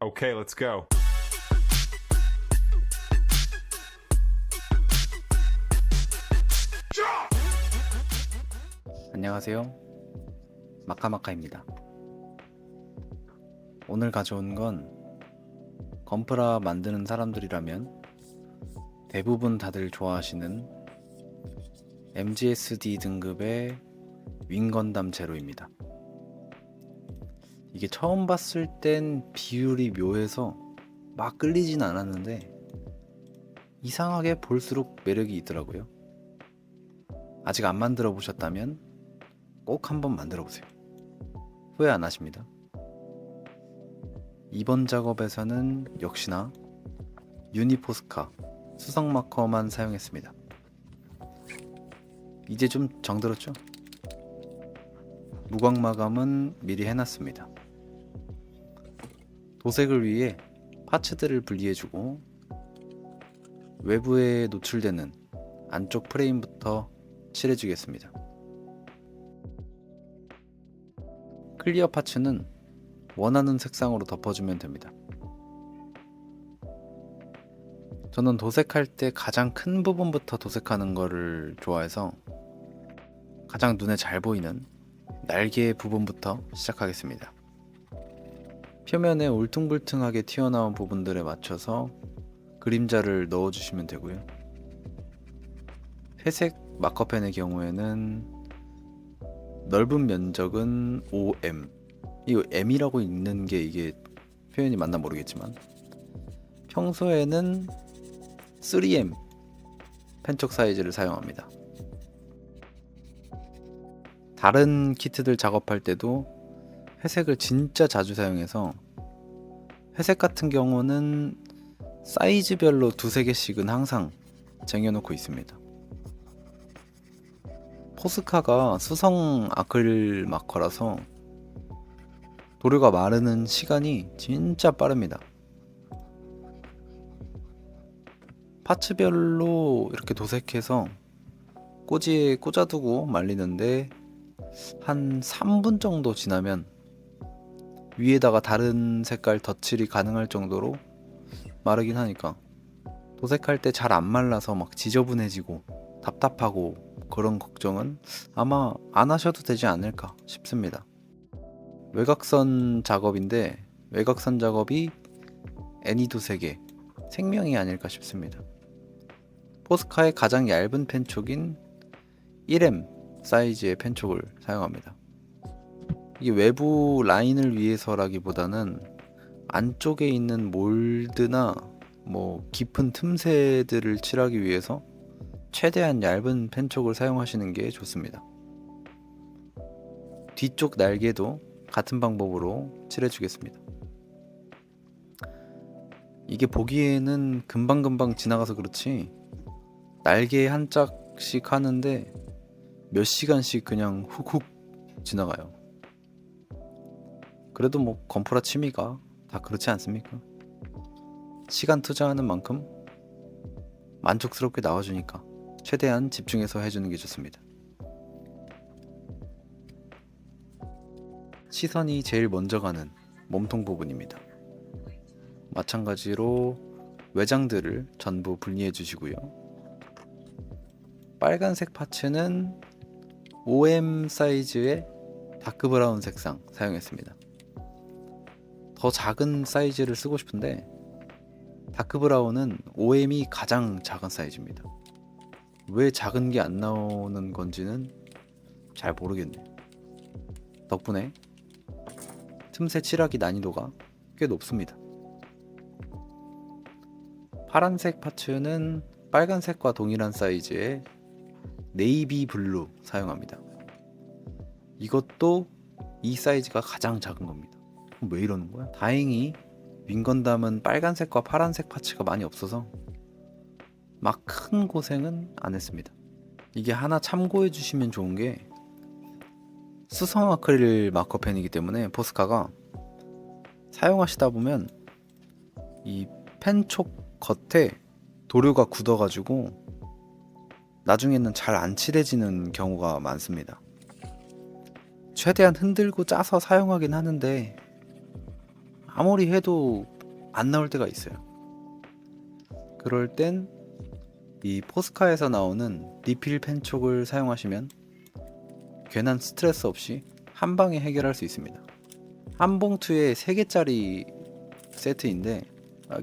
Okay, let's go. 안녕하세요. 마카마카입니다. 오늘 가져온 건 건프라 만드는 사람들이라면 대부분 다들 좋아하시는 MGSD 등급의 윙건담 제로입니다. 이게 처음 봤을 땐 비율이 묘해서 막 끌리진 않았는데 이상하게 볼수록 매력이 있더라고요. 아직 안 만들어 보셨다면 꼭 한번 만들어 보세요. 후회 안 하십니다. 이번 작업에서는 역시나 유니포스카 수성 마커만 사용했습니다. 이제 좀 정들었죠? 무광 마감은 미리 해놨습니다. 도색을 위해 파츠들을 분리해주고 외부에 노출되는 안쪽 프레임부터 칠해주겠습니다. 클리어 파츠는 원하는 색상으로 덮어주면 됩니다. 저는 도색할 때 가장 큰 부분부터 도색하는 거를 좋아해서 가장 눈에 잘 보이는 날개 부분부터 시작하겠습니다. 표면에 울퉁불퉁하게 튀어나온 부분들에 맞춰서 그림자를 넣어주시면 되고요. 회색 마커펜의 경우에는 넓은 면적은 5M, 이 M이라고 읽는 게 이게 표현이 맞나 모르겠지만 평소에는 3M 펜촉 사이즈를 사용합니다. 다른 키트들 작업할 때도 회색을 진짜 자주 사용해서 회색 같은 경우는 사이즈별로 두세 개씩은 항상 쟁여놓고 있습니다. 포스카가 수성 아크릴 마커라서 도료가 마르는 시간이 진짜 빠릅니다. 파츠별로 이렇게 도색해서 꼬지에 꽂아두고 말리는데 한 3분 정도 지나면 위에다가 다른 색깔 덧칠이 가능할 정도로 마르긴 하니까 도색할 때 잘 안 말라서 막 지저분해지고 답답하고 그런 걱정은 아마 안 하셔도 되지 않을까 싶습니다. 외곽선 작업인데 외곽선 작업이 애니 도색의 생명이 아닐까 싶습니다. 포스카의 가장 얇은 펜촉인 1M 사이즈의 펜촉을 사용합니다. 이게 외부 라인을 위해서라기보다는 안쪽에 있는 몰드나 깊은 틈새들을 칠하기 위해서 최대한 얇은 펜촉을 사용하시는 게 좋습니다. 뒤쪽 날개도 같은 방법으로 칠해주겠습니다. 이게 보기에는 금방금방 지나가서 그렇지 날개 한 짝씩 하는데 몇 시간씩 그냥 훅훅 지나가요. 그래도 건프라 취미가 다 그렇지 않습니까? 시간 투자하는 만큼 만족스럽게 나와주니까 최대한 집중해서 해주는 게 좋습니다. 시선이 제일 먼저 가는 몸통 부분입니다. 마찬가지로 외장들을 전부 분리해 주시고요. 빨간색 파츠는 5M 사이즈의 다크 브라운 색상 사용했습니다. 더 작은 사이즈를 쓰고 싶은데 다크 브라운은 5M이 가장 작은 사이즈입니다. 왜 작은 게 안 나오는 건지는 잘 모르겠네요. 덕분에 틈새 칠하기 난이도가 꽤 높습니다. 파란색 파츠는 빨간색과 동일한 사이즈의 네이비 블루 사용합니다. 이것도 이 사이즈가 가장 작은 겁니다. 왜 이러는 거야? 다행히 윙건담은 빨간색과 파란색 파츠가 많이 없어서 막 큰 고생은 안 했습니다. 이게 하나 참고해 주시면 좋은 게 수성 아크릴 마커펜이기 때문에 포스카가 사용하시다 보면 이 펜촉 겉에 도료가 굳어가지고 나중에는 잘 안 칠해지는 경우가 많습니다. 최대한 흔들고 짜서 사용하긴 하는데 아무리 해도 안 나올 때가 있어요. 그럴 땐 이 포스카에서 나오는 리필 펜촉을 사용하시면 괜한 스트레스 없이 한 방에 해결할 수 있습니다. 한 봉투에 3개짜리 세트인데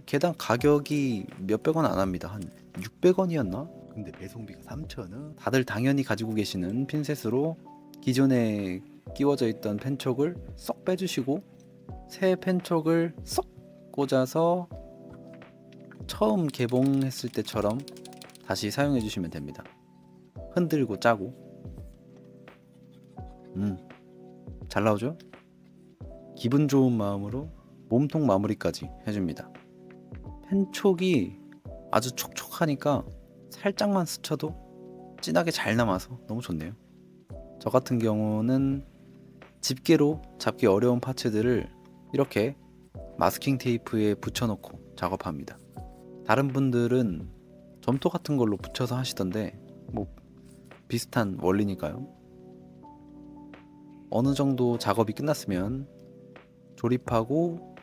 개당 가격이 몇백 원 안 합니다. 한 600원이었나? 근데 배송비가 3,000원. 다들 당연히 가지고 계시는 핀셋으로 기존에 끼워져 있던 펜촉을 쏙 빼주시고 새 펜촉을 쏙 꽂아서 처음 개봉했을 때처럼 다시 사용해 주시면 됩니다. 흔들고 짜고 잘 나오죠? 기분 좋은 마음으로 몸통 마무리까지 해줍니다. 펜촉이 아주 촉촉하니까 살짝만 스쳐도 진하게 잘 남아서 너무 좋네요. 저 같은 경우는 집게로 잡기 어려운 파츠들을 이렇게 마스킹 테이프에 붙여놓고 작업합니다. 다른 분들은 점토 같은 걸로 붙여서 하시던데 뭐 비슷한 원리니까요. 어느 정도 작업이 끝났으면 조립하고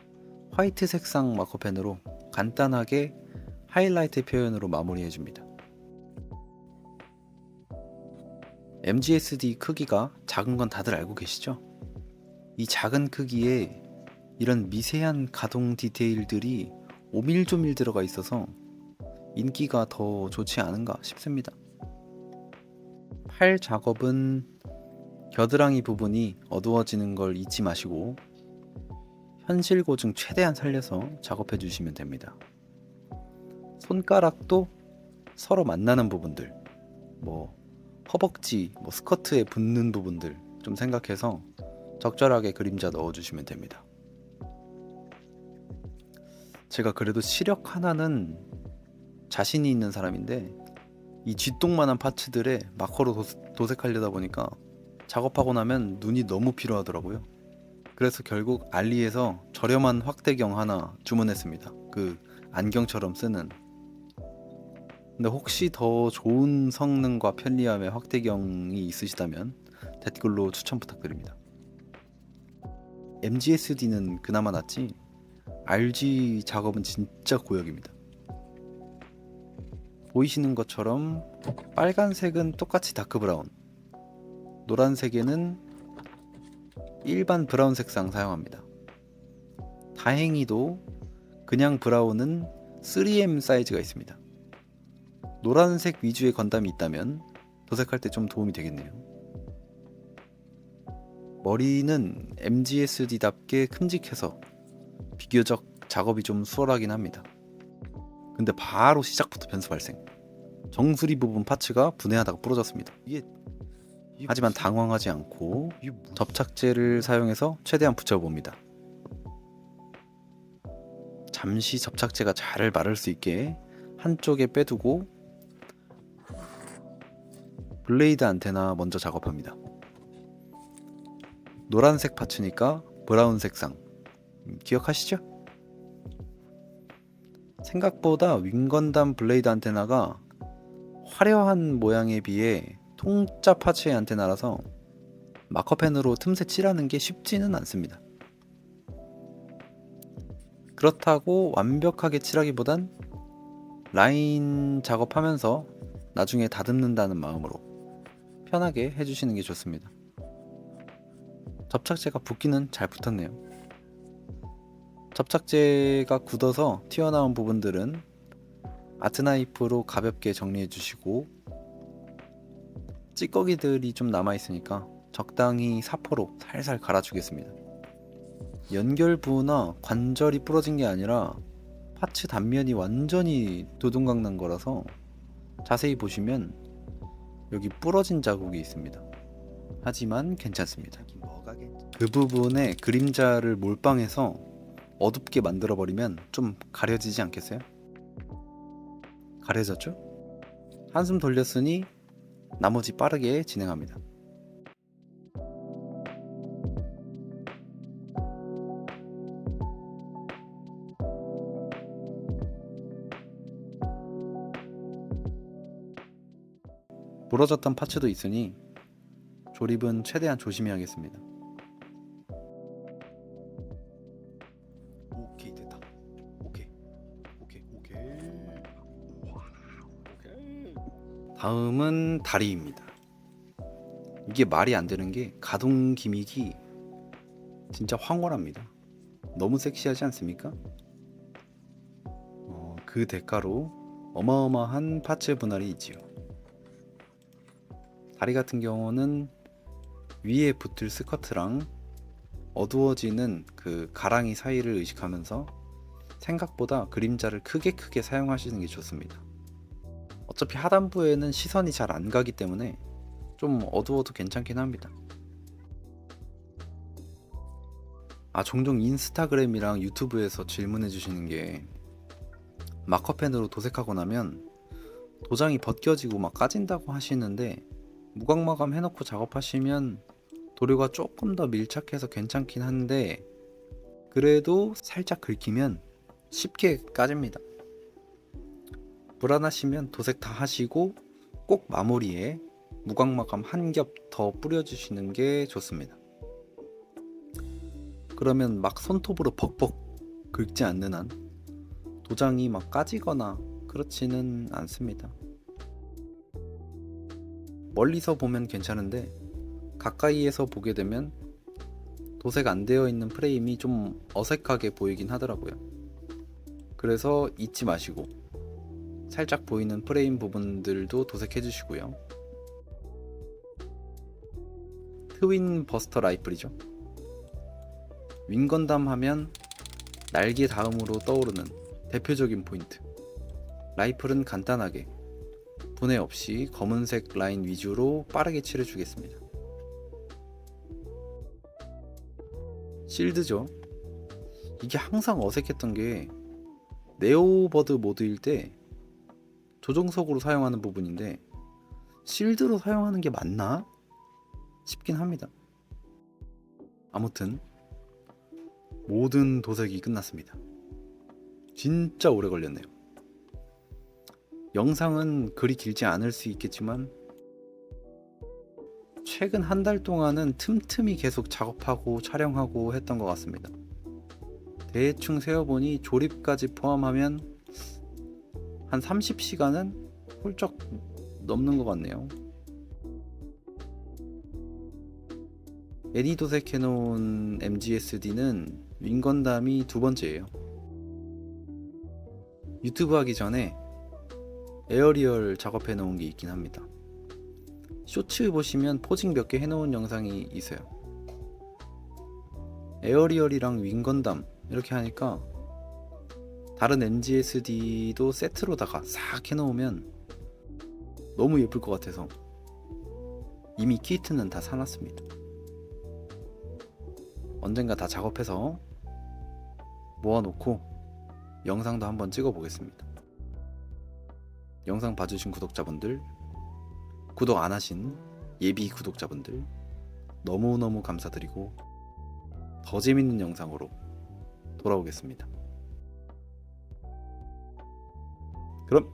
화이트 색상 마커펜으로 간단하게 하이라이트 표현으로 마무리해줍니다. MGSD 크기가 작은 건 다들 알고 계시죠? 이 작은 크기에 이런 미세한 가동 디테일들이 오밀조밀 들어가 있어서 인기가 더 좋지 않은가 싶습니다. 팔 작업은 겨드랑이 부분이 어두워지는 걸 잊지 마시고 현실 고증 최대한 살려서 작업해 주시면 됩니다. 손가락도 서로 만나는 부분들, 뭐 허벅지, 스커트에 붙는 부분들 좀 생각해서 적절하게 그림자 넣어주시면 됩니다. 제가 그래도 시력 하나는 자신이 있는 사람인데 이 쥐똥만한 파츠들에 마커로 도색하려다 보니까 작업하고 나면 눈이 너무 피로하더라고요. 그래서 결국 알리에서 저렴한 확대경 하나 주문했습니다. 그 안경처럼 쓰는. 근데 혹시 더 좋은 성능과 편리함의 확대경이 있으시다면 댓글로 추천 부탁드립니다. MGSD는 그나마 낫지 RG 작업은 진짜 고역입니다. 보이시는 것처럼 빨간색은 똑같이 다크 브라운, 노란색에는 일반 브라운 색상 사용합니다. 다행히도 그냥 브라운은 3M 사이즈가 있습니다. 노란색 위주의 건담이 있다면 도색할 때 좀 도움이 되겠네요. 머리는 MGSD답게 큼직해서 비교적 작업이 좀 수월하긴 합니다. 근데 바로 시작부터 변수 발생. 정수리 부분 파츠가 분해하다가 부러졌습니다. 하지만 당황하지 않고 접착제를 사용해서 최대한 붙여봅니다. 잠시 접착제가 잘 마를 수 있게 한쪽에 빼두고 블레이드 안테나 먼저 작업합니다. 노란색 파츠니까 브라운 색상 기억하시죠? 생각보다 윙건담 블레이드 안테나가 화려한 모양에 비해 통짜 파츠의 안테나라서 마커펜으로 틈새 칠하는 게 쉽지는 않습니다. 그렇다고 완벽하게 칠하기보단 라인 작업하면서 나중에 다듬는다는 마음으로 편하게 해주시는 게 좋습니다. 접착제가 붓기는 잘 붙었네요. 접착제가 굳어서 튀어나온 부분들은 아트나이프로 가볍게 정리해 주시고 찌꺼기들이 좀 남아있으니까 적당히 사포로 살살 갈아주겠습니다. 연결부나 관절이 부러진 게 아니라 파츠 단면이 완전히 두둥강 난 거라서 자세히 보시면 여기 부러진 자국이 있습니다. 하지만 괜찮습니다. 그 부분에 그림자를 몰빵해서 어둡게 만들어버리면 좀 가려지지 않겠어요? 가려졌죠? 한숨 돌렸으니 나머지 빠르게 진행합니다. 부러졌던 파츠도 있으니 조립은 최대한 조심히 하겠습니다. 오케이, 됐다. 다음은 다리입니다. 이게 말이 안 되는 게 가동 기믹이 진짜 황홀합니다. 너무 섹시하지 않습니까? 그 대가로 어마어마한 파츠 분할이 있지요. 다리 같은 경우는 위에 붙을 스커트랑 어두워지는 그 가랑이 사이를 의식하면서 생각보다 그림자를 크게 사용하시는 게 좋습니다. 어차피 하단부에는 시선이 잘 안 가기 때문에 좀 어두워도 괜찮긴 합니다. 종종 인스타그램이랑 유튜브에서 질문해 주시는 게 마커펜으로 도색하고 나면 도장이 벗겨지고 막 까진다고 하시는데, 무광마감 해놓고 작업하시면 도료가 조금 더 밀착해서 괜찮긴 한데 그래도 살짝 긁히면 쉽게 까집니다. 불안하시면 도색 다 하시고 꼭 마무리에 무광마감 한 겹 더 뿌려주시는 게 좋습니다. 그러면 막 손톱으로 벅벅 긁지 않는 한 도장이 막 까지거나 그렇지는 않습니다. 멀리서 보면 괜찮은데 가까이에서 보게 되면 도색 안 되어 있는 프레임이 좀 어색하게 보이긴 하더라고요. 그래서 잊지 마시고 살짝 보이는 프레임 부분들도 도색해 주시고요. 트윈 버스터 라이플이죠. 윙건담 하면 날개 다음으로 떠오르는 대표적인 포인트. 라이플은 간단하게 분해 없이 검은색 라인 위주로 빠르게 칠해주겠습니다. 실드죠. 이게 항상 어색했던 게 네오버드 모드일 때 조정석으로 사용하는 부분인데 실드로 사용하는 게 맞나 싶긴 합니다. 아무튼 모든 도색이 끝났습니다. 진짜 오래 걸렸네요. 영상은 그리 길지 않을 수 있겠지만 최근 한 달 동안은 틈틈이 계속 작업하고 촬영하고 했던 것 같습니다. 대충 세어보니 조립까지 포함하면 한 30시간은 훌쩍 넘는 것 같네요. 애니 도색해놓은 MGSD는 윙건담이 두 번째예요. 유튜브 하기 전에 에어리얼 작업해놓은 게 있긴 합니다. 쇼츠 보시면 포징 몇 개 해놓은 영상이 있어요. 에어리얼이랑 윙건담 이렇게 하니까 다른 MGSD도 세트로다가 싹 해놓으면 너무 예쁠 것 같아서 이미 키트는 다 사놨습니다. 언젠가 다 작업해서 모아놓고 영상도 한번 찍어보겠습니다. 영상 봐주신 구독자분들, 구독 안 하신 예비 구독자분들 너무너무 감사드리고 더 재밌는 영상으로 돌아오겠습니다. 그럼